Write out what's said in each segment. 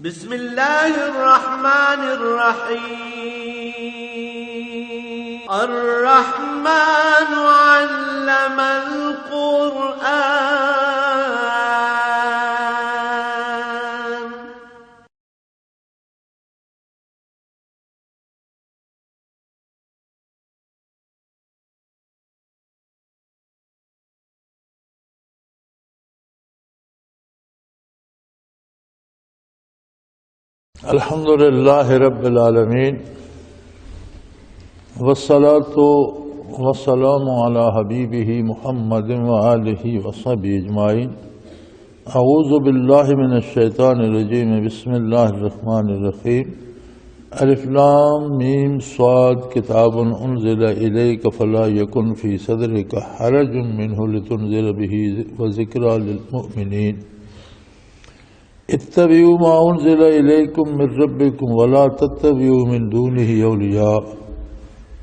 بسم اللہ الرحمن الرحیم الرحمن علم القرآن الحمد للہ رب العالمین والصلاة والسلام علی حبیبہ محمد وآلہ وصحبہ اجمعین۔ اعوذ باللہ من الشیطان الرجیم، بسم اللہ الرحمن الرحیم۔ الف لام میم صاد، کتاب انزل الیک فلا یکن فی صدرک حرج منہ لتنذر بہ وذکریٰ للمؤمنین۔ اتبعوا ما انزل الیکم من ربکم ولا تتبعوا من دونہ اولیاء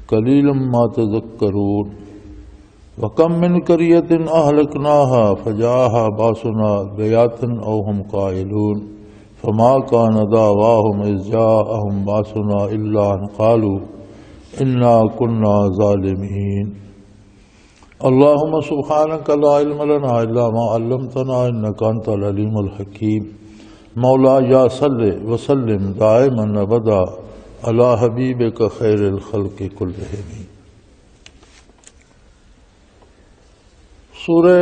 قلیلا ما تذکرون۔ وکم من قریۃ اہلکناها فجاءها باسنا بیاتا او هم قائلون فما کان دعواهم اذ جاءهم باسنا الا ان قالوا انا كنا ظالمین۔ اللهم سبحانک لا علم لنا الا ما علمتنا انک انت العلیم الحکیم۔ مولا یا صلی وسلم دائما ابدا علی حبیبک خیر الخلق کلہم۔ سورہ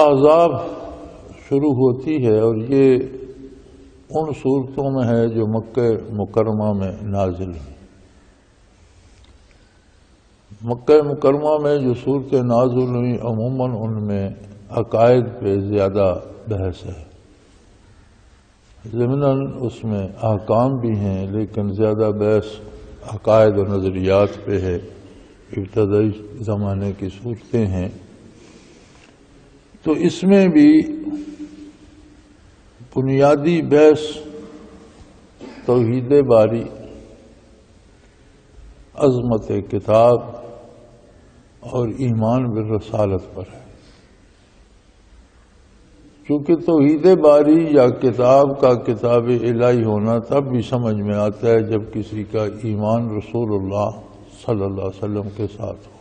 احزاب شروع ہوتی ہے اور یہ ان صورتوں میں ہے جو مکہ مکرمہ میں نازل ہیں۔ مکہ مکرمہ میں جو صورتیں نازل ہوئی عموماً ان میں عقائد پہ زیادہ بحث ہے، ضمناً اس میں احکام بھی ہیں لیکن زیادہ بحث عقائد و نظریات پہ ہے۔ ابتدائی زمانے کی صورتیں ہیں تو اس میں بھی بنیادی بحث توحید باری، عظمت کتاب اور ایمان بالرسالت پر ہے۔ چونکہ توحید باری یا کتاب کا کتاب الہی ہونا تب بھی سمجھ میں آتا ہے جب کسی کا ایمان رسول اللہ صلی اللہ علیہ وسلم کے ساتھ ہو۔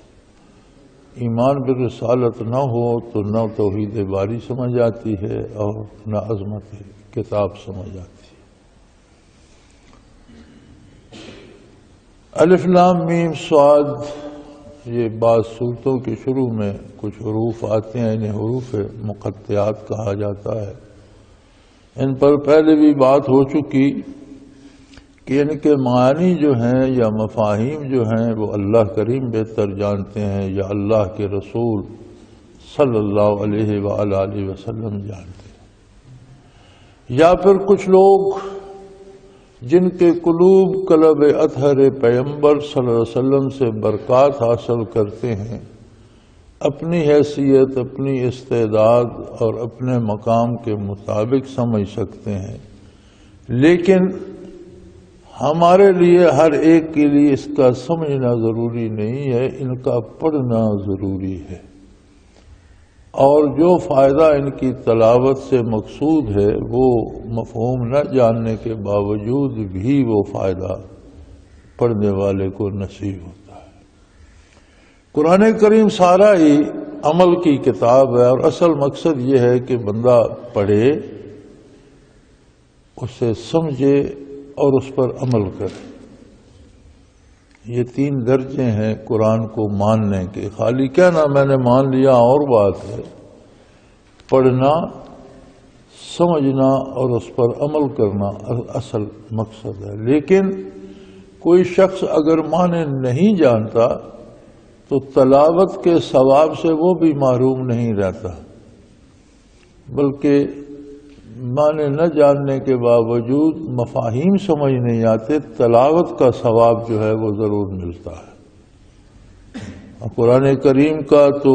ایمان بالرسالت نہ ہو تو نہ توحید باری سمجھ آتی ہے اور نہ عظمت کتاب سمجھ آتی ہے۔ الف لام میم صاد، یہ بعض صورتوں کے شروع میں کچھ حروف آتے ہیں، انہیں حروف مقطعات کہا جاتا ہے۔ ان پر پہلے بھی بات ہو چکی کہ ان کے معنی جو ہیں یا مفاہیم جو ہیں وہ اللہ کریم بہتر جانتے ہیں یا اللہ کے رسول صلی اللہ علیہ وآلہ وسلم جانتے ہیں، یا پھر کچھ لوگ جن کے قلوب قلب اطہر پیغمبر صلی اللہ علیہ وسلم سے برکات حاصل کرتے ہیں، اپنی حیثیت، اپنی استعداد اور اپنے مقام کے مطابق سمجھ سکتے ہیں، لیکن ہمارے لیے ہر ایک کے لیے اس کا سمجھنا ضروری نہیں ہے، ان کا پڑھنا ضروری ہے۔ اور جو فائدہ ان کی تلاوت سے مقصود ہے وہ مفہوم نہ جاننے کے باوجود بھی وہ فائدہ پڑھنے والے کو نصیب ہوتا ہے۔ قرآن کریم سارا ہی عمل کی کتاب ہے اور اصل مقصد یہ ہے کہ بندہ پڑھے، اسے سمجھے اور اس پر عمل کرے۔ یہ 3 درجے ہیں قرآن کو ماننے کے۔ خالی کہنا میں نے مان لیا اور بات ہے، پڑھنا، سمجھنا اور اس پر عمل کرنا اصل مقصد ہے۔ لیکن کوئی شخص اگر معنی نہیں جانتا تو تلاوت کے ثواب سے وہ بھی محروم نہیں رہتا، بلکہ معنی نہ جاننے کے باوجود مفاہیم سمجھ نہیں آتے، تلاوت کا ثواب جو ہے وہ ضرور ملتا ہے۔ قرآن کریم کا تو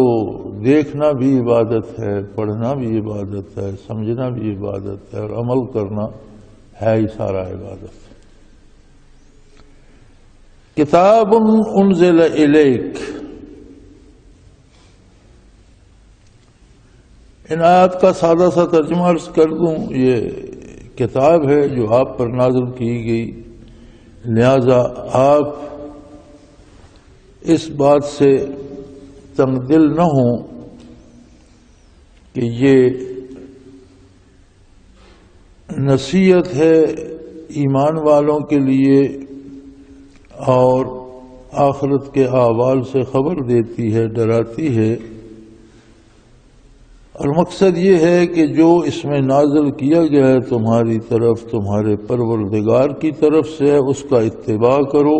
دیکھنا بھی عبادت ہے، پڑھنا بھی عبادت ہے، سمجھنا بھی عبادت ہے اور عمل کرنا ہے ہی سارا عبادت۔ کتاب انزل الیک، ان آیات کا سادہ سا ترجمہ عرض کر دوں۔ یہ کتاب ہے جو آپ پر نازل کی گئی، لہذا آپ اس بات سے تنگ دل نہ ہوں کہ یہ نصیحت ہے ایمان والوں کے لیے اور آخرت کے احوال سے خبر دیتی ہے، ڈراتی ہے، اور مقصد یہ ہے کہ جو اس میں نازل کیا گیا ہے تمہاری طرف، تمہارے پروردگار کی طرف سے، اس کا اتباع کرو،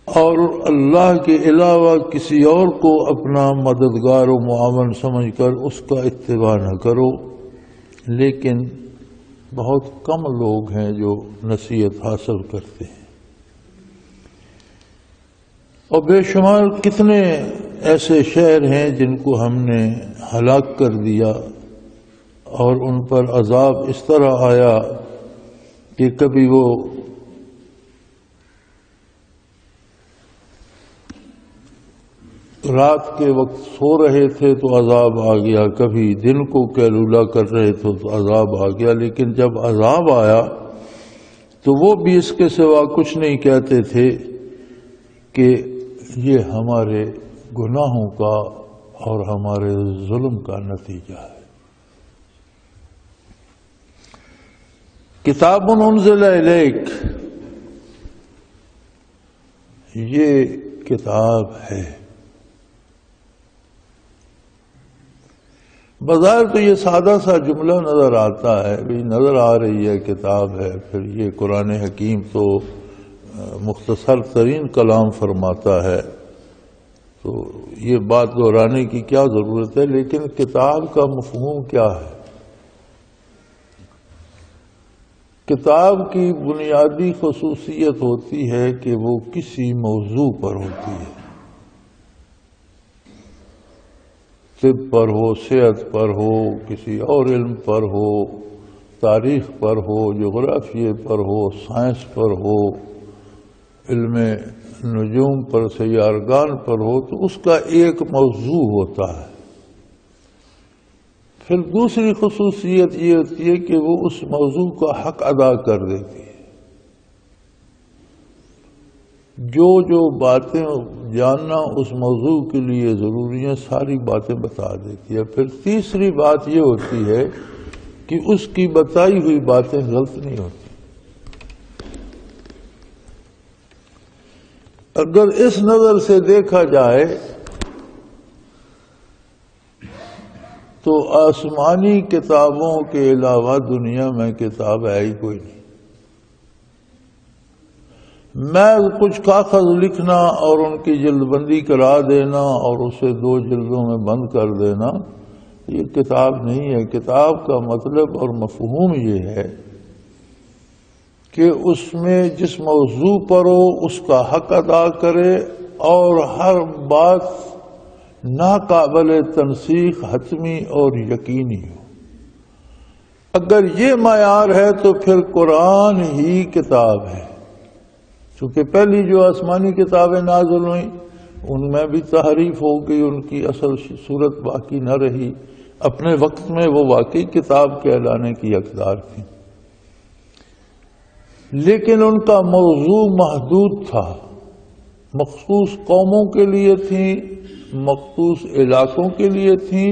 اور اللہ کے علاوہ کسی اور کو اپنا مددگار و معاون سمجھ کر اس کا اتباع نہ کرو۔ لیکن بہت کم لوگ ہیں جو نصیحت حاصل کرتے ہیں، اور بے شمار کتنے ایسے شہر ہیں جن کو ہم نے ہلاک کر دیا اور ان پر عذاب اس طرح آیا کہ کبھی وہ رات کے وقت سو رہے تھے تو عذاب آ گیا، کبھی دن کو قیلولہ کر رہے تھے تو عذاب آ گیا، لیکن جب عذاب آیا تو وہ بھی اس کے سوا کچھ نہیں کہتے تھے کہ یہ ہمارے گناہوں کا اور ہمارے ظلم کا نتیجہ ہے۔ کتاب انزل الیک، یہ کتاب ہے۔ بظاہر تو یہ سادہ سا جملہ نظر آتا ہے، نظر آ رہی ہے کتاب ہے، پھر یہ قرآن حکیم تو مختصر ترین کلام فرماتا ہے، تو یہ بات دہرانے کی کیا ضرورت ہے، لیکن کتاب کا مفہوم کیا ہے؟ کتاب کی بنیادی خصوصیت ہوتی ہے کہ وہ کسی موضوع پر ہوتی ہے، طب پر ہو، صحت پر ہو، کسی اور علم پر ہو، تاریخ پر ہو، جغرافیے پر ہو، سائنس پر ہو، علم نجوم پر، سیارگان پر ہو، تو اس کا ایک موضوع ہوتا ہے۔ پھر دوسری خصوصیت یہ ہوتی ہے کہ وہ اس موضوع کا حق ادا کر دیتی ہے، جو باتیں جاننا اس موضوع کے لیے ضروری ہیں ساری باتیں بتا دیتی ہے۔ پھر تیسری بات یہ ہوتی ہے کہ اس کی بتائی ہوئی باتیں غلط نہیں ہوتی۔ اگر اس نظر سے دیکھا جائے تو آسمانی کتابوں کے علاوہ دنیا میں کتاب ہے ہی کوئی نہیں۔ میں کچھ کاغذ لکھنا اور ان کی جلد بندی کرا دینا اور اسے 2 جلدوں میں بند کر دینا یہ کتاب نہیں ہے۔ کتاب کا مطلب اور مفہوم یہ ہے کہ اس میں جس موضوع پر ہو اس کا حق ادا کرے اور ہر بات ناقابل تنسیخ، حتمی اور یقینی ہو۔ اگر یہ معیار ہے تو پھر قرآن ہی کتاب ہے، چونکہ پہلی جو آسمانی کتابیں نازل ہوئیں ان میں بھی تحریف ہو گئی، ان کی اصل صورت باقی نہ رہی، اپنے وقت میں وہ واقعی کتاب کہلانے کی حقدار تھیں، لیکن ان کا موضوع محدود تھا، مخصوص قوموں کے لیے تھیں، مخصوص علاقوں کے لیے تھیں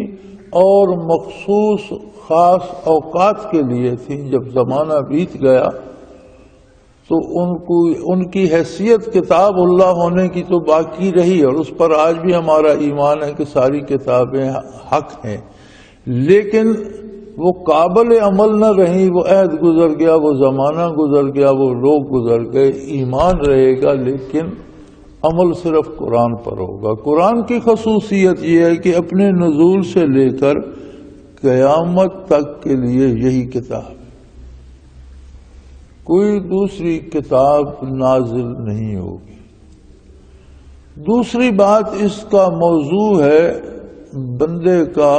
اور مخصوص خاص اوقات کے لیے تھیں۔ جب زمانہ بیت گیا تو ان کی حیثیت کتاب اللہ ہونے کی تو باقی رہی، اور اس پر آج بھی ہمارا ایمان ہے کہ ساری کتابیں حق ہیں، لیکن وہ قابل عمل نہ رہیں، وہ عہد گزر گیا، وہ زمانہ گزر گیا، وہ لوگ گزر گئے۔ ایمان رہے گا لیکن عمل صرف قرآن پر ہوگا۔ قرآن کی خصوصیت یہ ہے کہ اپنے نزول سے لے کر قیامت تک کے لیے یہی کتاب ہے، کوئی دوسری کتاب نازل نہیں ہوگی۔ دوسری بات اس کا موضوع ہے بندے کا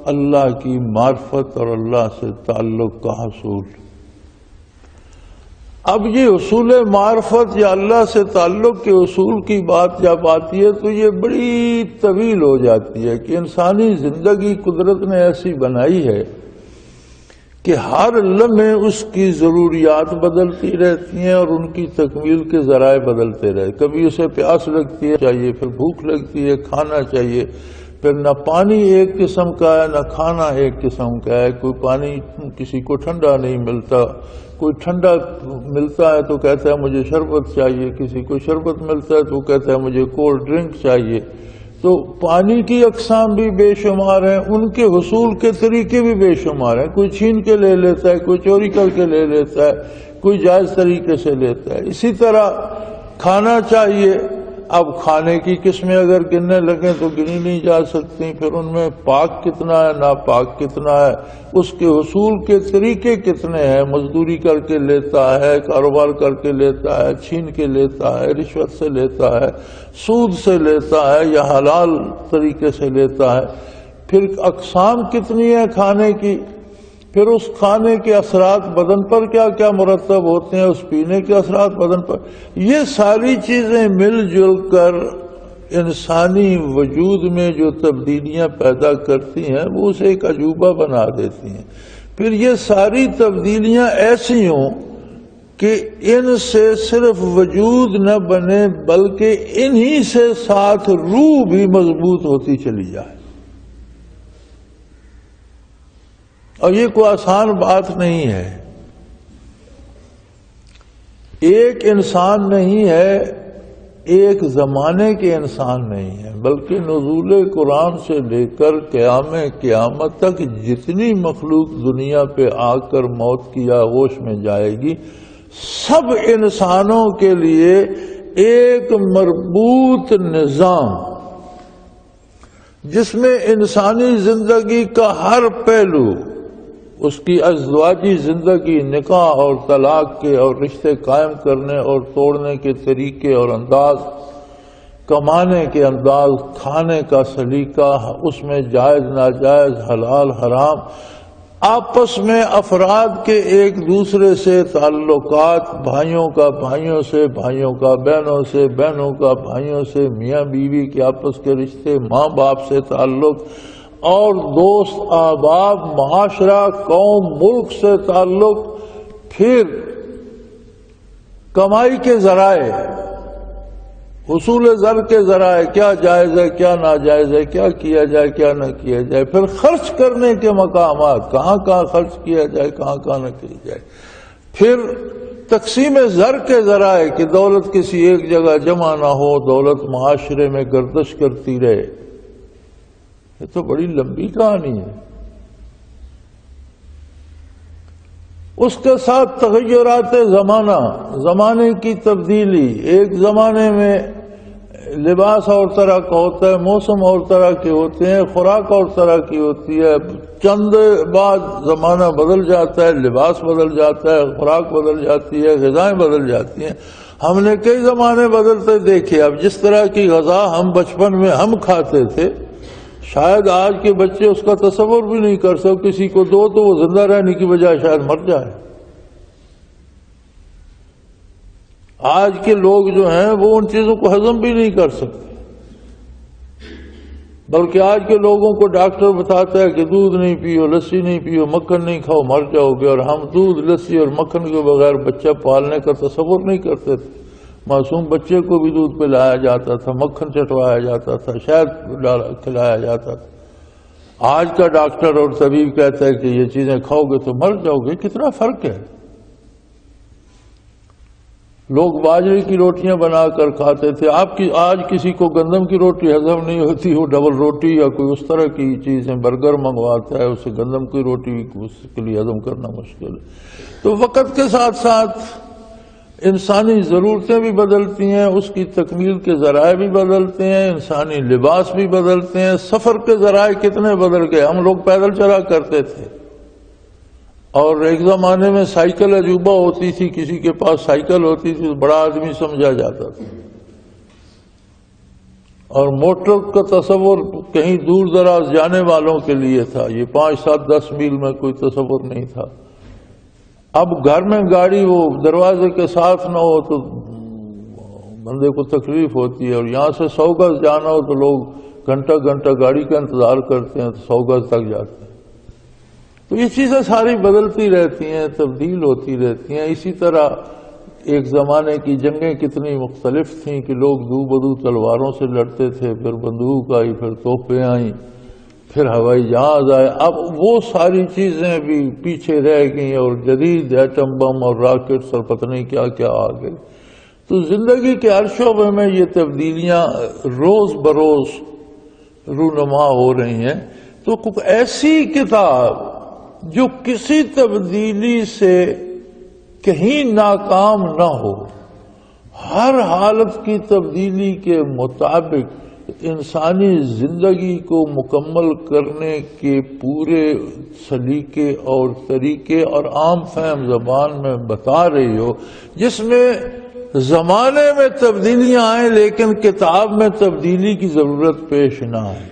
اللہ کی معرفت اور اللہ سے تعلق کا حصول۔ اب یہ اصول معرفت یا اللہ سے تعلق کے اصول کی بات جب آتی ہے تو یہ بڑی طویل ہو جاتی ہے کہ انسانی زندگی قدرت نے ایسی بنائی ہے کہ ہر لمحے اس کی ضروریات بدلتی رہتی ہیں اور ان کی تکمیل کے ذرائع بدلتے رہتے. کبھی اسے پیاس لگتی ہے چاہیے، پھر بھوک لگتی ہے کھانا چاہیے، پھر نہ پانی ایک قسم کا ہے نہ کھانا ایک قسم کا ہے. کوئی پانی کسی کو ٹھنڈا نہیں ملتا، کوئی ٹھنڈا ملتا ہے تو کہتا ہے مجھے شربت چاہیے، کسی کو شربت ملتا ہے تو کہتا ہے مجھے کولڈ ڈرنک چاہیے. تو پانی کی اقسام بھی بے شمار ہیں، ان کے حصول کے طریقے بھی بے شمار ہیں. کوئی چھین کے لے لیتا ہے، کوئی چوری کر کے لے لیتا ہے، کوئی جائز طریقے سے لیتا ہے. اسی طرح کھانا چاہیے. اب کھانے کی قسمیں اگر گننے لگیں تو گنی نہیں جا سکتی. پھر ان میں پاک کتنا ہے، ناپاک کتنا ہے، اس کے حصول کے طریقے کتنے ہیں. مزدوری کر کے لیتا ہے، کاروبار کر کے لیتا ہے، چھین کے لیتا ہے، رشوت سے لیتا ہے، سود سے لیتا ہے یا حلال طریقے سے لیتا ہے. پھر اقسام کتنی ہیں کھانے کی. پھر اس کھانے کے اثرات بدن پر کیا کیا مرتب ہوتے ہیں، اس پینے کے اثرات بدن پر. یہ ساری چیزیں مل جل کر انسانی وجود میں جو تبدیلیاں پیدا کرتی ہیں وہ اسے ایک عجوبہ بنا دیتی ہیں. پھر یہ ساری تبدیلیاں ایسی ہوں کہ ان سے صرف وجود نہ بنے بلکہ انہی سے ساتھ روح بھی مضبوط ہوتی چلی جائے. اور یہ کوئی آسان بات نہیں ہے. ایک انسان نہیں ہے، ایک زمانے کے انسان نہیں ہے، بلکہ نزول قرآن سے لے کر قیامت تک جتنی مخلوق دنیا پہ آ کر موت کی آغوش میں جائے گی، سب انسانوں کے لیے ایک مربوط نظام جس میں انسانی زندگی کا ہر پہلو، اس کی ازدواجی زندگی، نکاح اور طلاق کے اور رشتے قائم کرنے اور توڑنے کے طریقے اور انداز، کمانے کے انداز، کھانے کا سلیقہ، اس میں جائز ناجائز، حلال حرام، آپس میں افراد کے ایک دوسرے سے تعلقات، بھائیوں کا بھائیوں سے، بھائیوں کا بہنوں سے، بہنوں کا بھائیوں سے، میاں بیوی کے آپس کے رشتے، ماں باپ سے تعلق اور دوست احباب، معاشرہ، قوم، ملک سے تعلق. پھر کمائی کے ذرائع، حصول زر کے ذرائع، کیا جائز ہے کیا ناجائز ہے، کیا کیا جائے کیا نہ کیا جائے. پھر خرچ کرنے کے مقامات، کہاں کہاں خرچ کیا جائے کہاں کہاں نہ کیا جائے. پھر تقسیم زر کے ذرائع کہ دولت کسی ایک جگہ جمع نہ ہو، دولت معاشرے میں گردش کرتی رہے. یہ تو بڑی لمبی کہانی ہے. اس کے ساتھ تغیرات زمانہ، زمانے کی تبدیلی. ایک زمانے میں لباس اور طرح کا ہوتا ہے، موسم اور طرح کے ہوتے ہیں، خوراک اور طرح کی ہوتی ہے. چند بعد زمانہ بدل جاتا ہے، لباس بدل جاتا ہے، خوراک بدل جاتی ہے، غذائیں بدل جاتی ہیں. ہم نے کئی زمانے بدلتے دیکھے. اب جس طرح کی غذا ہم بچپن میں ہم کھاتے تھے، شاید آج کے بچے اس کا تصور بھی نہیں کر سکتے. کسی کو دو تو وہ زندہ رہنے کی بجائے شاید مر جائے. آج کے لوگ جو ہیں وہ ان چیزوں کو ہضم بھی نہیں کر سکتے، بلکہ آج کے لوگوں کو ڈاکٹر بتاتا ہے کہ دودھ نہیں پیو، لسی نہیں پیو، مکھن نہیں کھاؤ، مر جاؤ گے. اور ہم دودھ، لسی اور مکھن کے بغیر بچہ پالنے کا تصور نہیں کرتے تھے. معصوم بچے کو بھی دودھ پلایا جاتا تھا، مکھن چٹوایا جاتا تھا، شہد کھلایا جاتا تھا. آج کا ڈاکٹر اور طبیب کہتا ہے کہ یہ چیزیں کھاؤ گے تو مر جاؤ گے. کتنا فرق ہے. لوگ باجرے کی روٹیاں بنا کر کھاتے تھے. آج کسی کو گندم کی روٹی ہضم نہیں ہوتی، وہ ڈبل روٹی یا کوئی اس طرح کی چیزیں برگر منگواتا ہے، اسے گندم کی روٹی اس کے لیے ہضم کرنا مشکل ہے. تو وقت کے ساتھ ساتھ انسانی ضرورتیں بھی بدلتی ہیں، اس کی تکمیل کے ذرائع بھی بدلتے ہیں، انسانی لباس بھی بدلتے ہیں. سفر کے ذرائع کتنے بدل گئے. ہم لوگ پیدل چلا کرتے تھے، اور ایک زمانے میں سائیکل عجوبہ ہوتی تھی. کسی کے پاس سائیکل ہوتی تھی تو بڑا آدمی سمجھا جاتا تھا. اور موٹر کا تصور کہیں دور دراز جانے والوں کے لیے تھا. یہ 5, 7, 10 میل میں کوئی تصور نہیں تھا. اب گھر میں گاڑی وہ دروازے کے ساتھ نہ ہو تو بندے کو تکلیف ہوتی ہے. اور یہاں سے 100 گز جانا ہو تو لوگ گھنٹہ گھنٹہ گاڑی کا انتظار کرتے ہیں، تو 100 گز تک جاتے ہیں. تو یہ چیزیں ساری بدلتی رہتی ہیں، تبدیل ہوتی رہتی ہیں۔ اسی طرح ایک زمانے کی جنگیں کتنی مختلف تھیں کہ لوگ دو بدو تلواروں سے لڑتے تھے، پھر بندوق آئی، پھر توپیں آئیں، پھر ہوائی جہاز آئے۔ اب وہ ساری چیزیں بھی پیچھے رہ گئیں اور جدید ایٹم بم اور راکٹس اور پتہ نہیں کیا کیا آ گئے۔ تو زندگی کے ہر شعبے میں یہ تبدیلیاں روز بروز رونما ہو رہی ہیں۔ تو کوئی ایسی کتاب جو کسی تبدیلی سے کہیں ناکام نہ ہو، ہر حالت کی تبدیلی کے مطابق انسانی زندگی کو مکمل کرنے کے پورے سلیقے اور طریقے اور عام فہم زبان میں بتا رہی ہو، جس میں زمانے میں تبدیلیاں آئیں لیکن کتاب میں تبدیلی کی ضرورت پیش نہ آئے،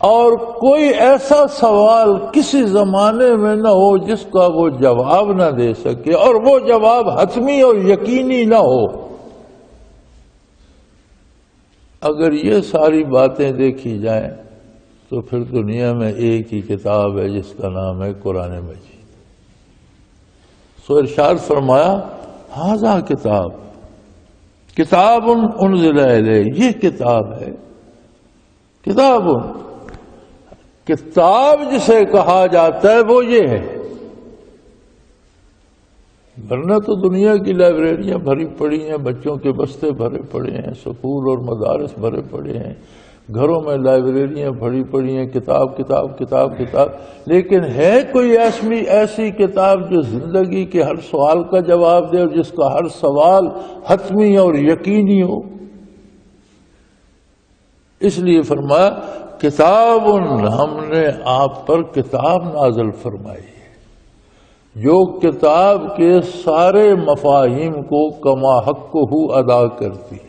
اور کوئی ایسا سوال کسی زمانے میں نہ ہو جس کا وہ جواب نہ دے سکے، اور وہ جواب حتمی اور یقینی نہ ہو۔ اگر یہ ساری باتیں دیکھی جائیں تو پھر دنیا میں ایک ہی کتاب ہے جس کا نام ہے قرآن مجید۔ سو ارشاد فرمایا ھذا کتاب، کتاب انزل الیہ، یہ کتاب ہے۔ کتاب جسے کہا جاتا ہے وہ یہ ہے، ورنہ تو دنیا کی لائبریریاں بھری پڑی ہیں، بچوں کے بستے بھرے پڑے ہیں، سکول اور مدارس بھرے پڑے ہیں، گھروں میں لائبریریاں بھری پڑی ہیں، کتاب کتاب کتاب کتاب، لیکن ہے کوئی ایسی کتاب جو زندگی کے ہر سوال کا جواب دے اور جس کا ہر سوال حتمی اور یقینی ہو؟ اس لیے فرمایا کتاب، ہم نے آپ پر کتاب نازل فرمائی ہے جو کتاب کے سارے مفاہیم کو کما حقہ ادا کرتی ہے،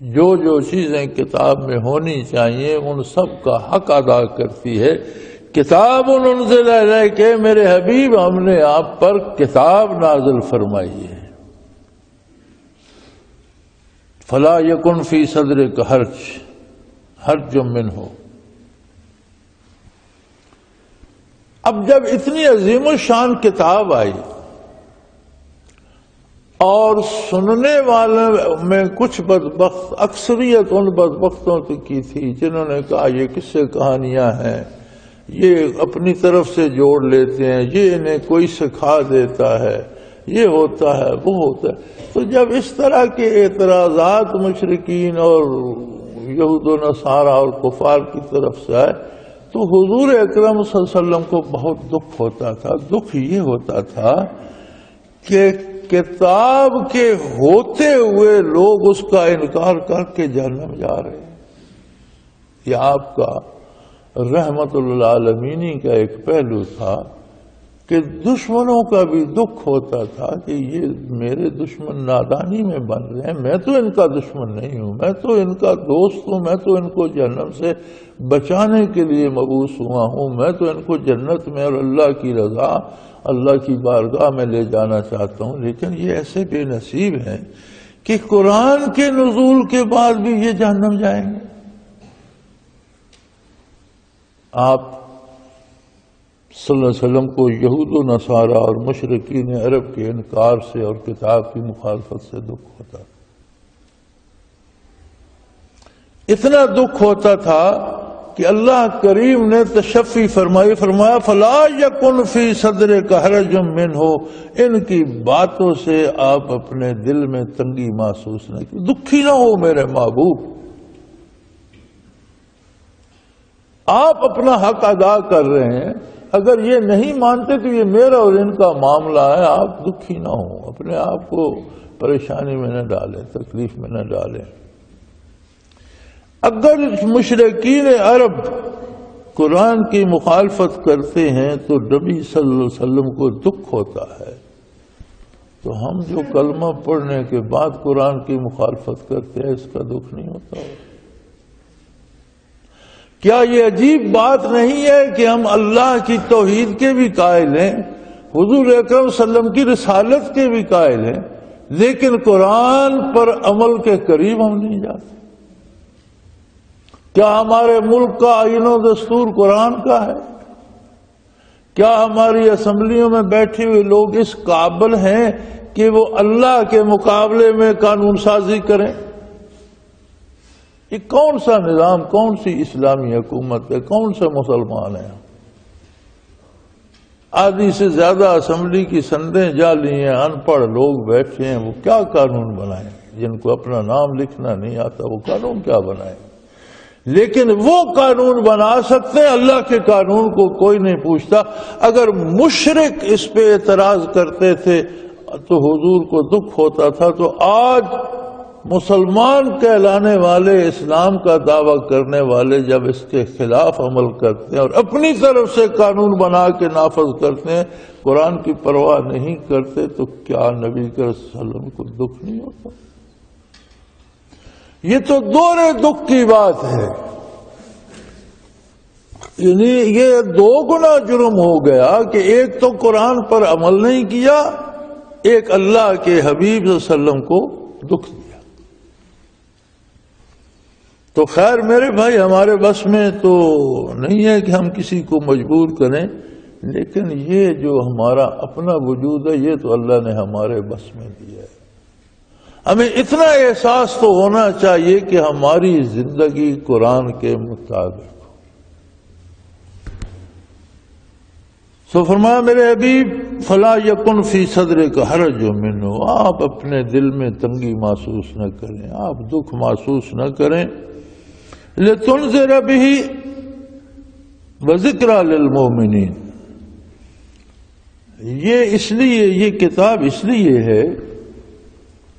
جو چیزیں کتاب میں ہونی چاہیے ان سب کا حق ادا کرتی ہے۔ کتاب انزل الیک، میرے حبیب ہم نے آپ پر کتاب نازل فرمائی ہے۔ فلا یکن فی صدرک حرج منہ۔ اب جب اتنی عظیم الشان کتاب آئی اور سننے والوں میں کچھ بدبخت، اکثریت ان بدبختوں کی تھی جنہوں نے کہا یہ قصے کہانیاں ہیں، یہ اپنی طرف سے جوڑ لیتے ہیں، یہ انہیں کوئی سکھا دیتا ہے، یہ ہوتا ہے وہ ہوتا ہے۔ تو جب اس طرح کے اعتراضات مشرکین اور یہود و نصارہ اور کفار کی طرف سے آئے تو حضور اکرم صلی اللہ علیہ وسلم کو بہت دکھ ہوتا تھا۔ دکھ یہ ہوتا تھا کہ کتاب کے ہوتے ہوئے لوگ اس کا انکار کر کے جہنم جا رہے ہیں۔ یہ آپ کا رحمت للعالمین کا ایک پہلو تھا کہ دشمنوں کا بھی دکھ ہوتا تھا کہ یہ میرے دشمن نادانی میں بن رہے ہیں، میں تو ان کا دشمن نہیں ہوں، میں تو ان کا دوست ہوں، میں تو ان کو جہنم سے بچانے کے لیے مبعوث ہوا ہوں، میں تو ان کو جنت میں اور اللہ کی رضا، اللہ کی بارگاہ میں لے جانا چاہتا ہوں۔ لیکن یہ ایسے بے نصیب ہیں کہ قرآن کے نزول کے بعد بھی یہ جہنم جائیں گے۔ آپ صلی اللہ علیہ وسلم کو یہود و نصارہ اور مشرکین عرب کے انکار سے اور کتاب کی مخالفت سے دکھ ہوتا تھا، اتنا دکھ ہوتا تھا کہ اللہ کریم نے تشفی فرمایا فلا یکن فی صدرک حرج منہ، ان کی باتوں سے آپ اپنے دل میں تنگی محسوس نہ کی، دکھی نہ ہو میرے محبوب، آپ اپنا حق ادا کر رہے ہیں، اگر یہ نہیں مانتے تو یہ میرا اور ان کا معاملہ ہے، آپ دکھی نہ ہوں، اپنے آپ کو پریشانی میں نہ ڈالیں، تکلیف میں نہ ڈالیں۔ اگر مشرکین عرب قرآن کی مخالفت کرتے ہیں تو نبی صلی اللہ علیہ وسلم کو دکھ ہوتا ہے، تو ہم جو کلمہ پڑھنے کے بعد قرآن کی مخالفت کرتے ہیں اس کا دکھ نہیں ہوتا؟ کیا یہ عجیب بات نہیں ہے کہ ہم اللہ کی توحید کے بھی قائل ہیں، حضور اکرم صلی اللہ علیہ وسلم کی رسالت کے بھی قائل ہیں، لیکن قرآن پر عمل کے قریب ہم نہیں جاتے؟ کیا ہمارے ملک کا آئین و دستور قرآن کا ہے؟ کیا ہماری اسمبلیوں میں بیٹھے ہوئے لوگ اس قابل ہیں کہ وہ اللہ کے مقابلے میں قانون سازی کریں؟ یہ کون سا نظام، کون سی اسلامی حکومت ہے، کون سے مسلمان ہیں؟ آدھی سے زیادہ اسمبلی کی سندیں جالی ہیں، ان پڑھ لوگ بیٹھے ہیں، وہ کیا قانون بنائیں؟ جن کو اپنا نام لکھنا نہیں آتا وہ قانون کیا بنائیں؟ لیکن وہ قانون بنا سکتے ہیں، اللہ کے قانون کو کوئی نہیں پوچھتا۔ اگر مشرک اس پہ اعتراض کرتے تھے تو حضور کو دکھ ہوتا تھا، تو آج مسلمان کہلانے والے، اسلام کا دعویٰ کرنے والے جب اس کے خلاف عمل کرتے ہیں اور اپنی طرف سے قانون بنا کے نافذ کرتے ہیں، قرآن کی پرواہ نہیں کرتے، تو کیا نبی کریم صلی اللہ علیہ وسلم کو دکھ نہیں ہوتا؟ یہ تو دورے دکھ کی بات ہے، یعنی یہ دو گنا جرم ہو گیا کہ ایک تو قرآن پر عمل نہیں کیا، ایک اللہ کے حبیب صلی اللہ علیہ وسلم کو دکھ دیا۔ تو خیر میرے بھائی، ہمارے بس میں تو نہیں ہے کہ ہم کسی کو مجبور کریں، لیکن یہ جو ہمارا اپنا وجود ہے یہ تو اللہ نے ہمارے بس میں دیا ہے۔ ہمیں اتنا احساس تو ہونا چاہیے کہ ہماری زندگی قرآن کے مطابق ہو۔ سو فرمایا میرے حبیب فلا یکن فی صدرک حرج منہ، آپ اپنے دل میں تنگی محسوس نہ کریں، آپ دکھ محسوس نہ کریں۔ لتنذر بہ وذکریٰ للمؤمنین، یہ اس لیے، یہ کتاب اس لیے ہے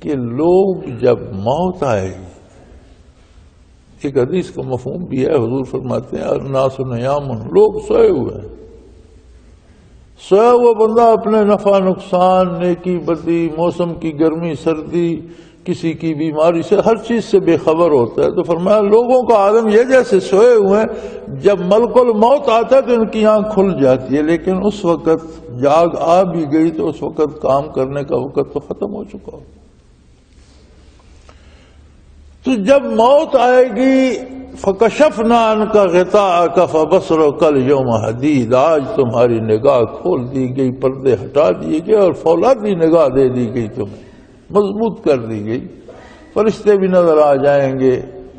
کہ لوگ جب موت آئے گی، ایک حدیث کا مفہوم بھی ہے، حضور فرماتے ہیں الناس نیام، لوگ سوئے ہوئے ہیں، سویا ہوا بندہ اپنے نفع نقصان، نیکی بدی، موسم کی گرمی سردی، کسی کی بیماری سے، ہر چیز سے بے خبر ہوتا ہے۔ تو فرمایا لوگوں کا عالم یہ جیسے سوئے ہوئے ہیں، جب ملک الموت آتا ہے تو ان کی آنکھ کھل جاتی ہے، لیکن اس وقت جاگ آ بھی گئی تو اس وقت کام کرنے کا وقت تو ختم ہو چکا ہو۔ تو جب موت آئے گی فَكَشَفْنَا عَنْكَ غِطَاءَكَ فَبَصَرُكَ الْيَوْمَ حَدِيدٌ، آج تمہاری نگاہ کھول دی گئی، پردے ہٹا دیے گئے اور فولادی نگاہ دے دی گئی، تمہیں مضبوط کر دی گئی۔ فرشتے بھی نظر آ جائیں گے،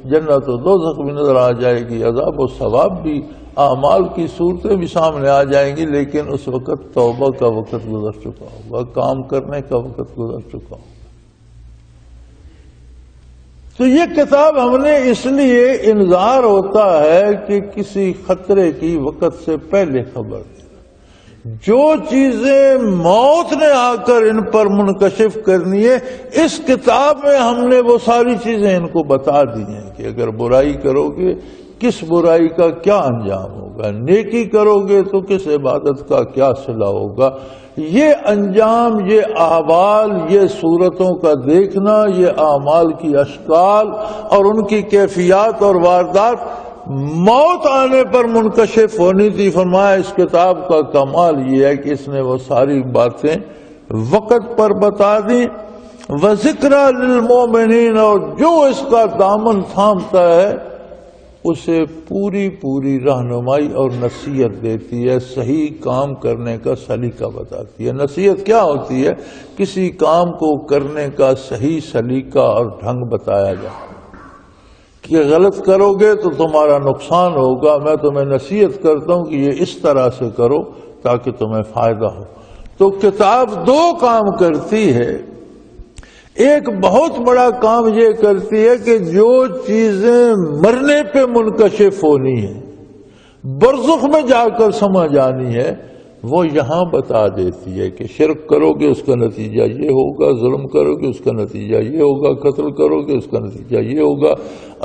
جنت و دوزخ بھی نظر آ جائے گی، عذاب و ثواب بھی، اعمال کی صورتیں بھی سامنے آ جائیں گی، لیکن اس وقت توبہ کا وقت گزر چکا ہوگا، کام کرنے کا وقت گزر چکا ہوگا۔ تو یہ کتاب ہم نے اس لیے انذار ہوتا ہے کہ کسی خطرے کی وقت سے پہلے خبر دینا۔ جو چیزیں موت نے آ کر ان پر منکشف کرنی ہے، اس کتاب میں ہم نے وہ ساری چیزیں ان کو بتا دی ہیں کہ اگر برائی کرو گے کس برائی کا کیا انجام ہوگا، نیکی کرو گے تو کس عبادت کا کیا صلہ ہوگا۔ یہ انجام، یہ احوال، یہ صورتوں کا دیکھنا، یہ اعمال کی اشکال اور ان کی کیفیات اور واردات موت آنے پر منکشف ہونی تھی۔ فرمایا اس کتاب کا کمال یہ ہے کہ اس نے وہ ساری باتیں وقت پر بتا دی۔ وذکریٰ للمؤمنین، اور جو اس کا دامن تھامتا ہے اسے پوری پوری رہنمائی اور نصیحت دیتی ہے، صحیح کام کرنے کا سلیقہ بتاتی ہے۔ نصیحت کیا ہوتی ہے؟ کسی کام کو کرنے کا صحیح سلیقہ اور ڈھنگ بتایا جائے کہ غلط کرو گے تو تمہارا نقصان ہوگا، میں تمہیں نصیحت کرتا ہوں کہ یہ اس طرح سے کرو تاکہ تمہیں فائدہ ہو۔ تو کتاب دو کام کرتی ہے۔ ایک بہت بڑا کام یہ کرتی ہے کہ جو چیزیں مرنے پہ منکشف ہونی ہے، برزخ میں جا کر سمجھ آنی ہے، وہ یہاں بتا دیتی ہے کہ شرک کرو گے اس کا نتیجہ یہ ہوگا، ظلم کرو گے اس کا نتیجہ یہ ہوگا، قتل کرو گے اس کا نتیجہ یہ ہوگا،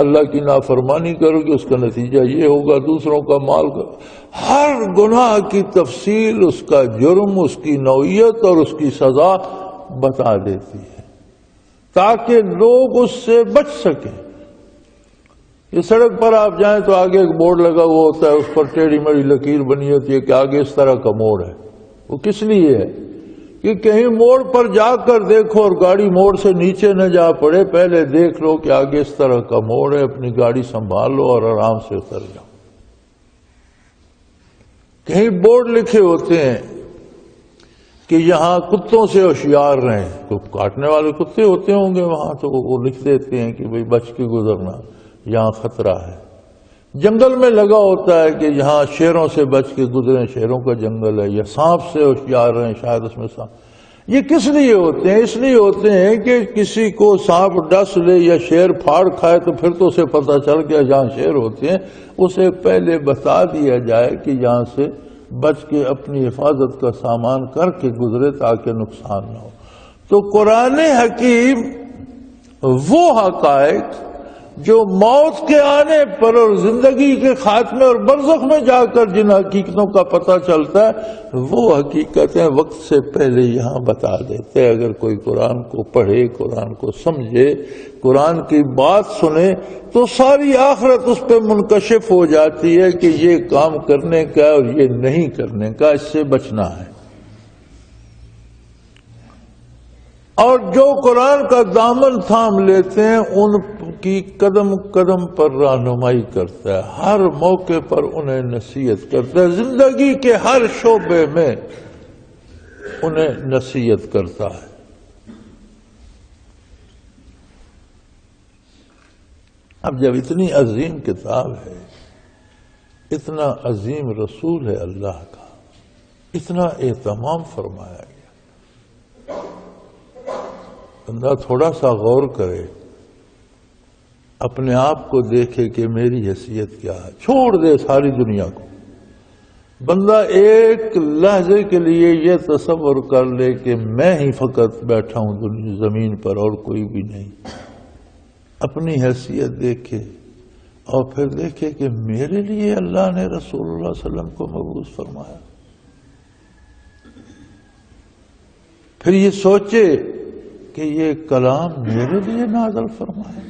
اللہ کی نافرمانی کرو گے اس کا نتیجہ یہ ہوگا، دوسروں کا مال ہر گناہ کی تفصیل، اس کا جرم، اس کی نوعیت اور اس کی سزا بتا دیتی ہے تاکہ لوگ اس سے بچ سکیں۔ یہ سڑک پر آپ جائیں تو آگے ایک بورڈ لگا ہوا ہوتا ہے، اس پر ٹیڑھی مڑی لکیر بنی ہوتی ہے کہ آگے اس طرح کا موڑ ہے۔ وہ کس لیے ہے؟ کہ کہیں موڑ پر جا کر دیکھو اور گاڑی موڑ سے نیچے نہ جا پڑے، پہلے دیکھ لو کہ آگے اس طرح کا موڑ ہے، اپنی گاڑی سنبھال لو اور آرام سے اتر جاؤ۔ کہیں بورڈ لکھے ہوتے ہیں کہ یہاں کتوں سے ہوشیار رہیں، تو کاٹنے والے کتے ہوتے ہوں گے وہاں، تو وہ لکھ دیتے ہیں کہ بھئی بچ کے گزرنا، یہاں خطرہ ہے۔ جنگل میں لگا ہوتا ہے کہ یہاں شیروں سے بچ کے گزریں، شیروں کا جنگل ہے، یا سانپ سے ہوشیار رہیں، شاید اس میں سانپ۔ یہ کس لیے ہوتے ہیں؟ اس لیے ہوتے ہیں کہ کسی کو سانپ ڈس لے یا شیر پھاڑ کھائے تو پھر تو اسے پتہ چل گیا جہاں شیر ہوتے ہیں، اسے پہلے بتا دیا جائے کہ یہاں سے بچ کے اپنی حفاظت کا سامان کر کے گزرے تاکہ نقصان نہ ہو۔ تو قرآن حکیم وہ حقائق جو موت کے آنے پر اور زندگی کے خاتمے اور برزخ میں جا کر جن حقیقتوں کا پتہ چلتا ہے، وہ حقیقتیں وقت سے پہلے یہاں بتا دیتے ہیں۔ اگر کوئی قرآن کو پڑھے، قرآن کو سمجھے، قرآن کی بات سنے تو ساری آخرت اس پہ منکشف ہو جاتی ہے کہ یہ کام کرنے کا اور یہ نہیں کرنے کا، اس سے بچنا ہے۔ اور جو قرآن کا دامن تھام لیتے ہیں ان کی قدم قدم پر رہنمائی کرتا ہے، ہر موقع پر انہیں نصیحت کرتا ہے، زندگی کے ہر شعبے میں انہیں نصیحت کرتا ہے۔ اب جب اتنی عظیم کتاب ہے، اتنا عظیم رسول ہے اللہ کا، اتنا اہتمام فرمایا گیا، بندہ تھوڑا سا غور کرے، اپنے آپ کو دیکھے کہ میری حیثیت کیا ہے، چھوڑ دے ساری دنیا کو۔ بندہ ایک لحظے کے لیے یہ تصور کر لے کہ میں ہی فقط بیٹھا ہوں زمین پر اور کوئی بھی نہیں، اپنی حیثیت دیکھے اور پھر دیکھے کہ میرے لیے اللہ نے رسول اللہ صلی اللہ علیہ وسلم کو مبعوث فرمایا۔ پھر یہ سوچے کہ یہ کلام میرے لیے نازل فرمایا،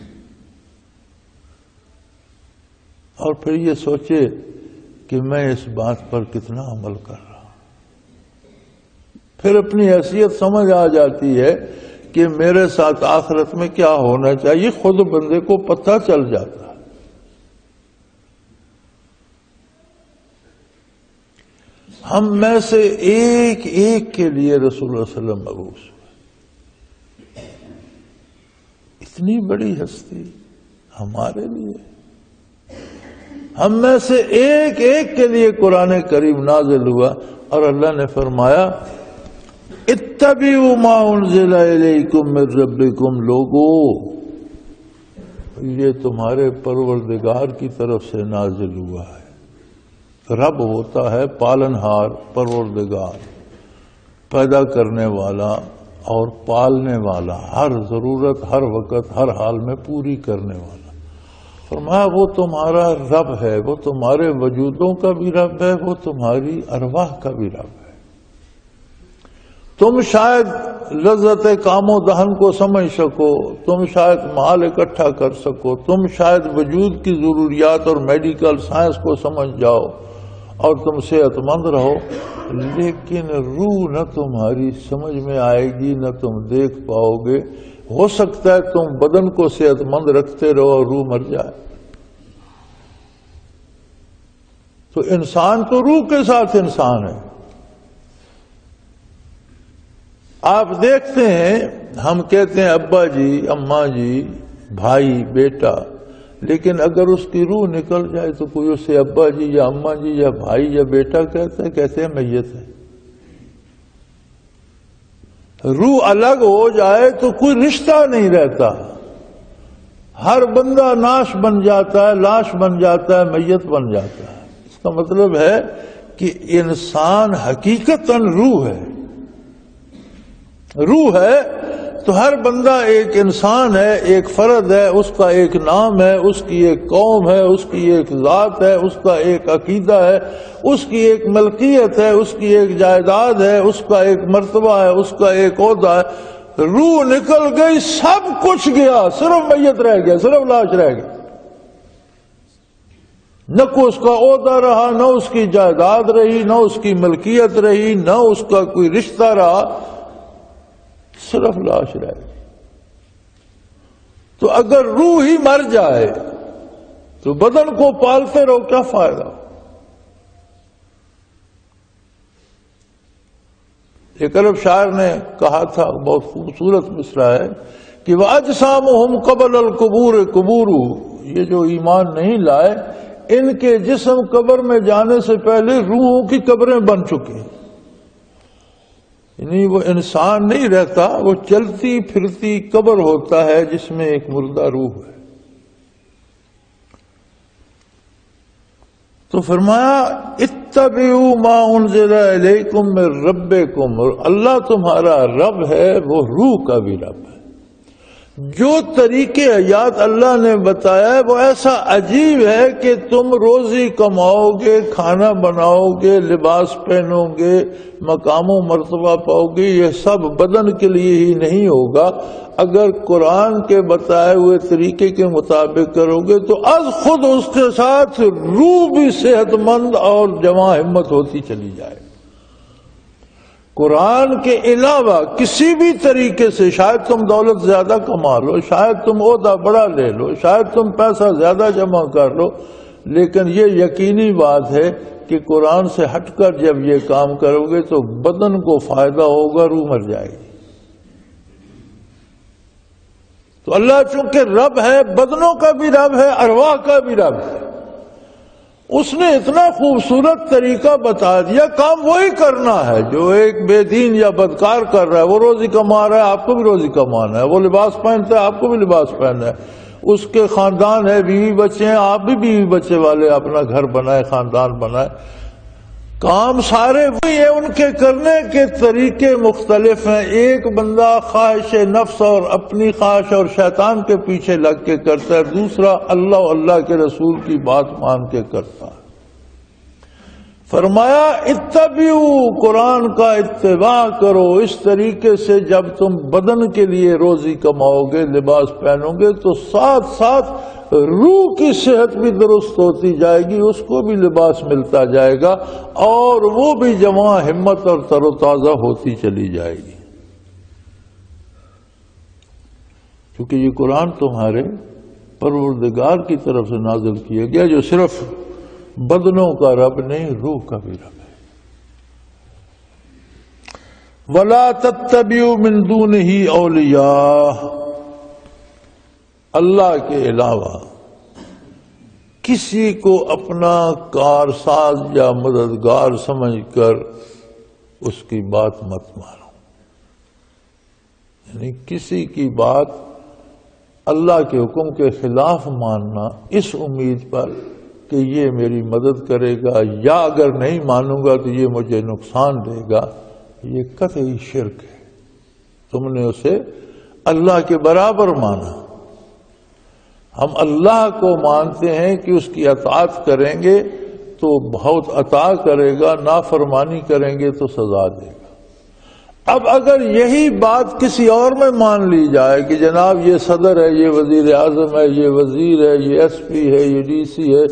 اور پھر یہ سوچے کہ میں اس بات پر کتنا عمل کر رہا ہوں۔ پھر اپنی حیثیت سمجھ آ جاتی ہے کہ میرے ساتھ آخرت میں کیا ہونا چاہیے، خود بندے کو پتہ چل جاتا ہے۔ ہم میں سے ایک ایک کے لیے رسول اللہ صلی اللہ علیہ وسلم مبعوث ہوئے، اتنی بڑی ہستی ہمارے لیے، ہم میں سے ایک ایک کے لیے قرآن کریم نازل ہوا، اور اللہ نے فرمایا اتبعوا ما انزل الیکم من ربکم، لوگو یہ تمہارے پروردگار کی طرف سے نازل ہوا ہے۔ رب ہوتا ہے پالنہار، پروردگار پیدا کرنے والا اور پالنے والا، ہر ضرورت ہر وقت ہر حال میں پوری کرنے والا۔ فرمایا وہ تمہارا رب ہے، وہ تمہارے وجودوں کا بھی رب ہے، وہ تمہاری ارواح کا بھی رب ہے۔ تم شاید لذت کام و دہن کو سمجھ سکو، تم شاید مال اکٹھا کر سکو، تم شاید وجود کی ضروریات اور میڈیکل سائنس کو سمجھ جاؤ اور تم صحت مند رہو، لیکن روح نہ تمہاری سمجھ میں آئے گی، نہ تم دیکھ پاؤ گے۔ ہو سکتا ہے تم بدن کو صحت مند رکھتے رہو اور روح مر جائے۔ تو انسان تو روح کے ساتھ انسان ہے۔ آپ دیکھتے ہیں ہم کہتے ہیں ابا جی، اماں جی، بھائی، بیٹا، لیکن اگر اس کی روح نکل جائے تو کوئی اسے ابا جی یا اماں جی یا بھائی یا بیٹا کہتے ہیں میت ہے۔ روح الگ ہو جائے تو کوئی رشتہ نہیں رہتا، ہر بندہ ناش بن جاتا ہے، لاش بن جاتا ہے، میت بن جاتا ہے۔ اس کا مطلب ہے کہ انسان حقیقتاً روح ہے، روح ہے تو ہر بندہ ایک انسان ہے، ایک فرد ہے، اس کا ایک نام ہے، اس کی ایک قوم ہے، اس کی ایک ذات ہے، اس کا ایک عقیدہ ہے، اس کی ایک ملکیت ہے، اس کی ایک جائیداد ہے، اس کا ایک مرتبہ ہے، اس کا ایک عہدہ ہے۔ روح نکل گئی، سب کچھ گیا، صرف میت رہ گیا، صرف لاش رہ گئی۔ نہ کوئی اس کا عہدہ رہا، نہ اس کی جائیداد رہی، نہ اس کی ملکیت رہی، نہ اس کا کوئی رشتہ رہا، صرف لاش رہے گی۔ تو اگر روح ہی مر جائے تو بدن کو پالتے رہو، کیا فائدہ؟ ایک عرب شاعر نے کہا تھا، بہت خوبصورت مصرع ہے کہ وَأَجْسَامُهُمْ قَبْلَ الْقُبُورِ قُبُورُ، یہ جو ایمان نہیں لائے ان کے جسم قبر میں جانے سے پہلے روحوں کی قبریں بن چکی ہیں، یعنی وہ انسان نہیں رہتا، وہ چلتی پھرتی قبر ہوتا ہے جس میں ایک مردہ روح ہے۔ تو فرمایا اتبعوا ما انزل الیکم من ربکم، اور اللہ تمہارا رب ہے وہ روح کا بھی رب ہے۔ جو طریقے حیات اللہ نے بتایا ہے وہ ایسا عجیب ہے کہ تم روزی کماؤ گے، کھانا بناؤ گے، لباس پہنو گے، مقام و مرتبہ پاؤ گے، یہ سب بدن کے لیے ہی نہیں ہوگا۔ اگر قرآن کے بتائے ہوئے طریقے کے مطابق کرو گے تو از خود اس کے ساتھ روح بھی صحت مند اور جمع ہمت ہوتی چلی جائے۔ قرآن کے علاوہ کسی بھی طریقے سے شاید تم دولت زیادہ کما لو، شاید تم عہدہ بڑا لے لو، شاید تم پیسہ زیادہ جمع کر لو، لیکن یہ یقینی بات ہے کہ قرآن سے ہٹ کر جب یہ کام کرو گے تو بدن کو فائدہ ہوگا، روح مر جائے گی۔ تو اللہ چونکہ رب ہے، بدنوں کا بھی رب ہے، ارواح کا بھی رب ہے، اس نے اتنا خوبصورت طریقہ بتا دیا، کام وہی کرنا ہے جو ایک بے دین یا بدکار کر رہا ہے۔ وہ روزی کما رہا ہے، آپ کو بھی روزی کمانا ہے، وہ لباس پہنتا ہے، آپ کو بھی لباس پہننا ہے، اس کے خاندان ہے، بیوی بچے ہیں، آپ بھی بیوی بچے والے اپنا گھر بنائے، خاندان بنائے، کام سارے وہی ہیں، ان کے کرنے کے طریقے مختلف ہیں۔ ایک بندہ خواہش نفس اور اپنی خواہش اور شیطان کے پیچھے لگ کے کرتا ہے، دوسرا اللہ اور اللہ کے رسول کی بات مان کے کرتا ہے۔ فرمایا اتبعوا، قرآن کا اتباع کرو، اس طریقے سے جب تم بدن کے لیے روزی کماؤ گے، لباس پہنو گے تو ساتھ ساتھ روح کی صحت بھی درست ہوتی جائے گی، اس کو بھی لباس ملتا جائے گا اور وہ بھی جمع ہمت اور تر و تازہ ہوتی چلی جائے گی۔ کیونکہ یہ قرآن تمہارے پروردگار کی طرف سے نازل کیا گیا جو صرف بدنوں کا رب نہیں، روح کا بھی رب ہے۔ وَلَا تَتَّبِعُوا مِن دُونِهِ أَوْلِيَاءَ، اللہ کے علاوہ کسی کو اپنا کارساز یا مددگار سمجھ کر اس کی بات مت مانو، یعنی کسی کی بات اللہ کے حکم کے خلاف ماننا اس امید پر کہ یہ میری مدد کرے گا یا اگر نہیں مانوں گا تو یہ مجھے نقصان دے گا، یہ قطعی شرک ہے۔ تم نے اسے اللہ کے برابر مانا۔ ہم اللہ کو مانتے ہیں کہ اس کی اطاعت کریں گے تو بہت عطا کرے گا، نافرمانی کریں گے تو سزا دے گا۔ اب اگر یہی بات کسی اور میں مان لی جائے کہ جناب یہ صدر ہے، یہ وزیر اعظم ہے، یہ وزیر ہے، یہ ایس پی ہے، یہ ڈی سی ہے،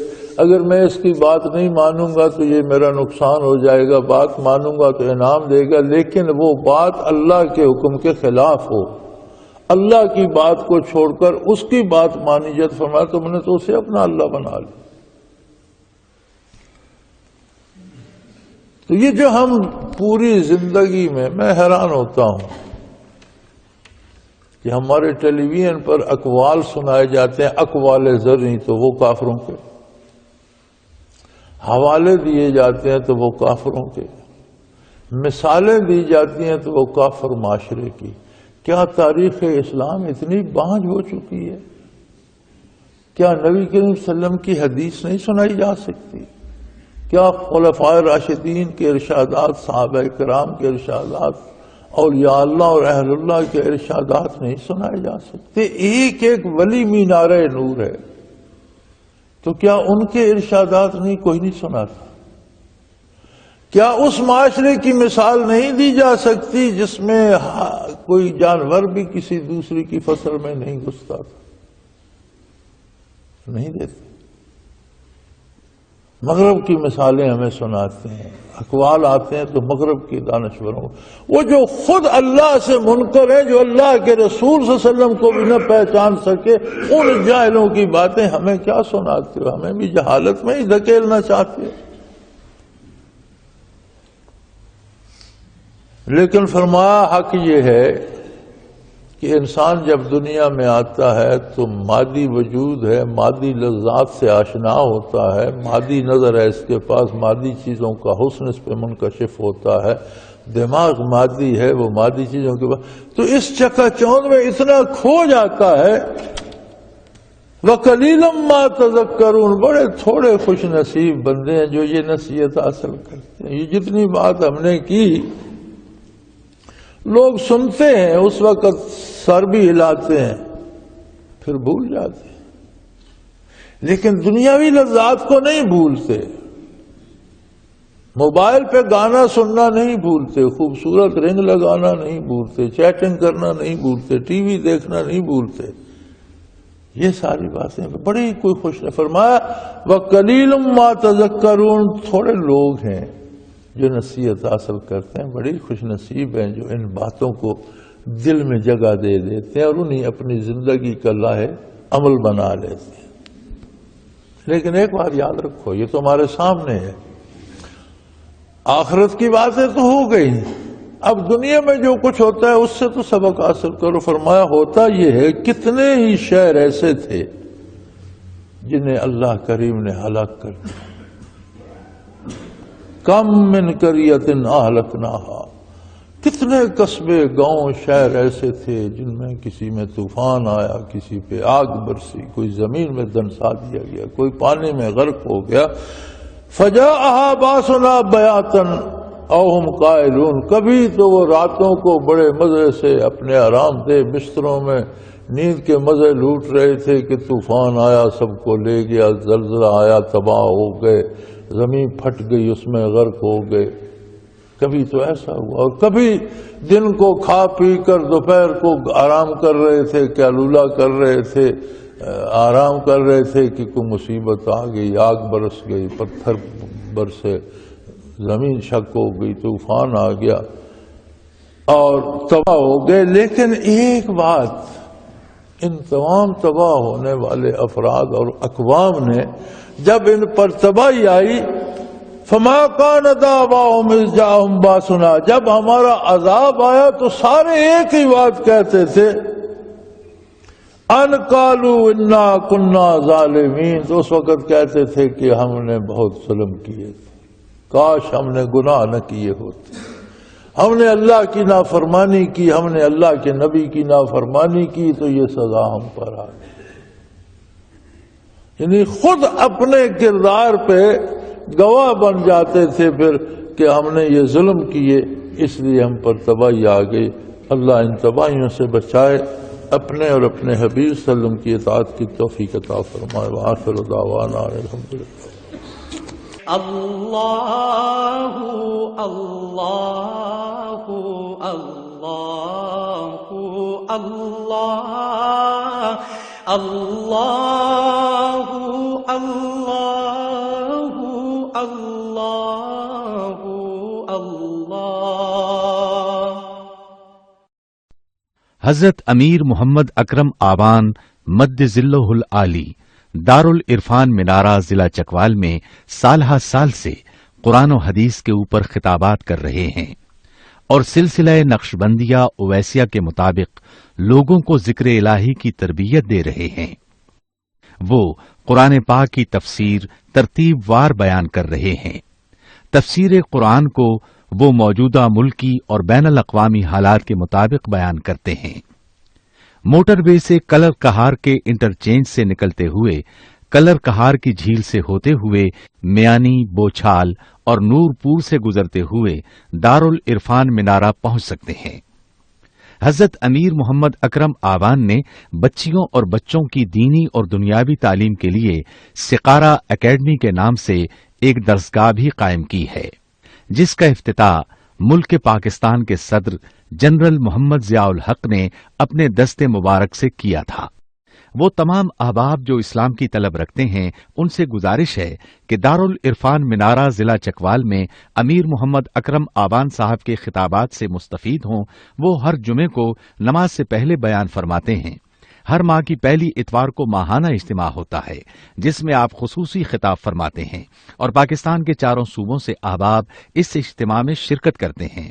اگر میں اس کی بات نہیں مانوں گا تو یہ میرا نقصان ہو جائے گا، بات مانوں گا تو انعام دے گا، لیکن وہ بات اللہ کے حکم کے خلاف ہو، اللہ کی بات کو چھوڑ کر اس کی بات مانی جائے، فرمایا تم نے تو اسے اپنا اللہ بنا لیا۔ تو یہ جو ہم پوری زندگی میں حیران ہوتا ہوں کہ ہمارے ٹیلی ویژن پر اقوال سنائے جاتے ہیں، اقوال زرعی تو وہ کافروں کے، حوالے دیے جاتے ہیں تو وہ کافروں کے، مثالیں دی جاتی ہیں تو وہ کافر معاشرے کی۔ کیا تاریخ اسلام اتنی بانجھ ہو چکی ہے؟ کیا نبی کریم صلی اللہ علیہ وسلم کی حدیث نہیں سنائی جا سکتی؟ کیا خلفائے راشدین کے ارشادات، صحابہ کرام کے ارشادات، اولیاء اللہ اور اہل اللہ کے ارشادات نہیں سنائے جا سکتے؟ ایک ایک ولی مینار نور ہے، تو کیا ان کے ارشادات نہیں کوئی نہیں سناتا؟ کیا اس معاشرے کی مثال نہیں دی جا سکتی جس میں کوئی جانور بھی کسی دوسری کی فصل میں نہیں گھستا تھا؟ نہیں دیتے۔ مغرب کی مثالیں ہمیں سناتے ہیں، اقوال آتے ہیں تو مغرب کے دانشوروں، وہ جو خود اللہ سے منکر ہیں، جو اللہ کے رسول صلی اللہ علیہ وسلم کو بھی نہ پہچان سکے، ان جاہلوں کی باتیں ہمیں کیا سناتے ہو؟ ہمیں بھی جہالت میں ہی دھکیلنا چاہتے ہو۔ لیکن فرمایا حق یہ ہے کہ انسان جب دنیا میں آتا ہے تو مادی وجود ہے، مادی لذات سے آشنا ہوتا ہے، مادی نظر ہے اس کے پاس، مادی چیزوں کا حسن اس پہ منکشف ہوتا ہے، دماغ مادی ہے، وہ مادی چیزوں کے پاس، تو اس چکا چوند میں اتنا کھو جاتا ہے۔ وَقَلِيلًا مَا تَذَكَّرُونَ، بڑے تھوڑے خوش نصیب بندے ہیں جو یہ نصیحت حاصل کرتے ہیں۔ یہ جتنی بات ہم نے کی لوگ سنتے ہیں، اس وقت سر بھی ہلاتے ہیں، پھر بھول جاتے ہیں، لیکن دنیاوی لذات کو نہیں بھولتے۔ موبائل پہ گانا سننا نہیں بھولتے، خوبصورت رنگ لگانا نہیں بھولتے، چیٹنگ کرنا نہیں بھولتے، ٹی وی دیکھنا نہیں بھولتے، یہ ساری باتیں بڑی کوئی خوش نے فرمایا وَقَلِيلٌ مَا تَذَكَّرُونَ، تھوڑے لوگ ہیں جو نصیحت حاصل کرتے ہیں، بڑی خوش نصیب ہیں جو ان باتوں کو دل میں جگہ دے دیتے ہیں اور انہیں اپنی زندگی کا لاہے عمل بنا لیتے ہیں۔ لیکن ایک بات یاد رکھو، یہ تو ہمارے سامنے ہے، آخرت کی باتیں تو ہو گئی، اب دنیا میں جو کچھ ہوتا ہے اس سے تو سبق حاصل کرو۔ فرمایا ہوتا یہ ہے کتنے ہی شہر ایسے تھے جنہیں اللہ کریم نے ہلاک کر دیا، کم من قریۃ اہلکناہا، کتنے قصبے گاؤں شہر ایسے تھے جن میں کسی میں طوفان آیا، کسی پہ آگ برسی، کوئی زمین میں دنسا دیا گیا، کوئی پانی میں غرق ہو گیا۔ فجاءہا باسنا بیاتن او ہم قائلون، کبھی تو وہ راتوں کو بڑے مزے سے اپنے آرام دہ بستروں میں نیند کے مزے لوٹ رہے تھے کہ طوفان آیا سب کو لے گیا، زلزلہ آیا تباہ ہو گئے، زمین پھٹ گئی اس میں غرق ہو گئے۔ کبھی تو ایسا ہوا، اور کبھی دن کو کھا پی کر دوپہر کو آرام کر رہے تھے، کیلولہ کر رہے تھے، آرام کر رہے تھے کہ کوئی مصیبت آ گئی، آگ برس گئی، پتھر برسے، زمین شک ہو گئی، طوفان آ گیا اور تباہ ہو گئے۔ لیکن ایک بات، ان تمام تباہ ہونے والے افراد اور اقوام نے جب ان پر تباہی آئی، فما کان دعواہم اذ جاءہم باسنا، جب ہمارا عذاب آیا تو سارے ایک ہی بات کہتے تھے، ان قالوا انا کنا ظالمین، تو اس وقت کہتے تھے کہ ہم نے بہت ظلم کیے تھے، کاش ہم نے گناہ نہ کیے ہوتے، ہم نے اللہ کی نافرمانی کی، ہم نے اللہ کے نبی کی نافرمانی کی تو یہ سزا ہم پر آ گئی۔ یعنی خود اپنے کردار پہ گواہ بن جاتے تھے پھر کہ ہم نے یہ ظلم کیے، اس لیے ہم پر تباہی آ گئی۔ اللہ ان تباہیوں سے بچائے، اپنے اور اپنے حبیب صلی اللہ علیہ وسلم کی اطاعت کی توفیق عطا فرمائے۔ وآخر دعوانا الحمدللہ۔ اللہ اللہ اللہ اللہ اللہ اللہ اللہ اللہ۔ حضرت امیر محمد اکرم آبان مد ذلہ العالی دارالعرفان منارہ ضلع چکوال میں سالہ سال سے قرآن و حدیث کے اوپر خطابات کر رہے ہیں اور سلسلہ نقشبندیہ اویسیہ کے مطابق لوگوں کو ذکر الہی کی تربیت دے رہے ہیں۔ وہ قرآن پاک کی تفسیر ترتیب وار بیان کر رہے ہیں۔ تفسیر قرآن کو وہ موجودہ ملکی اور بین الاقوامی حالات کے مطابق بیان کرتے ہیں۔ موٹر وے سے کلر کہار کے انٹرچینج سے نکلتے ہوئے، کلر کہار کی جھیل سے ہوتے ہوئے میانی، بوچھال اور نور پور سے گزرتے ہوئے دارالعرفان منارہ پہنچ سکتے ہیں۔ حضرت امیر محمد اکرم آبان نے بچیوں اور بچوں کی دینی اور دنیاوی تعلیم کے لیے سقارہ اکیڈمی کے نام سے ایک درسگاہ بھی قائم کی ہے، جس کا افتتاح ملک پاکستان کے صدر جنرل محمد ضیاء الحق نے اپنے دست مبارک سے کیا تھا۔ وہ تمام احباب جو اسلام کی طلب رکھتے ہیں ان سے گزارش ہے کہ دارل عرفان منارہ ضلع چکوال میں امیر محمد اکرم آبان صاحب کے خطابات سے مستفید ہوں۔ وہ ہر جمعے کو نماز سے پہلے بیان فرماتے ہیں۔ ہر ماہ کی پہلی اتوار کو ماہانہ اجتماع ہوتا ہے جس میں آپ خصوصی خطاب فرماتے ہیں اور پاکستان کے چاروں صوبوں سے احباب اس اجتماع میں شرکت کرتے ہیں۔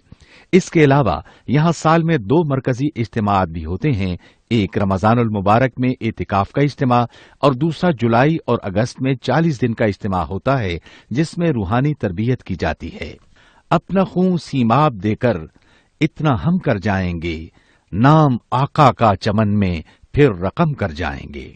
اس کے علاوہ یہاں سال میں 2 مرکزی اجتماعات بھی ہوتے ہیں، ایک رمضان المبارک میں اعتکاف کا اجتماع اور دوسرا جولائی اور اگست میں 40 دن کا اجتماع ہوتا ہے جس میں روحانی تربیت کی جاتی ہے۔ اپنا خون سیماب دے کر اتنا ہم کر جائیں گے، نام آقا کا چمن میں پھر رقم کر جائیں گے۔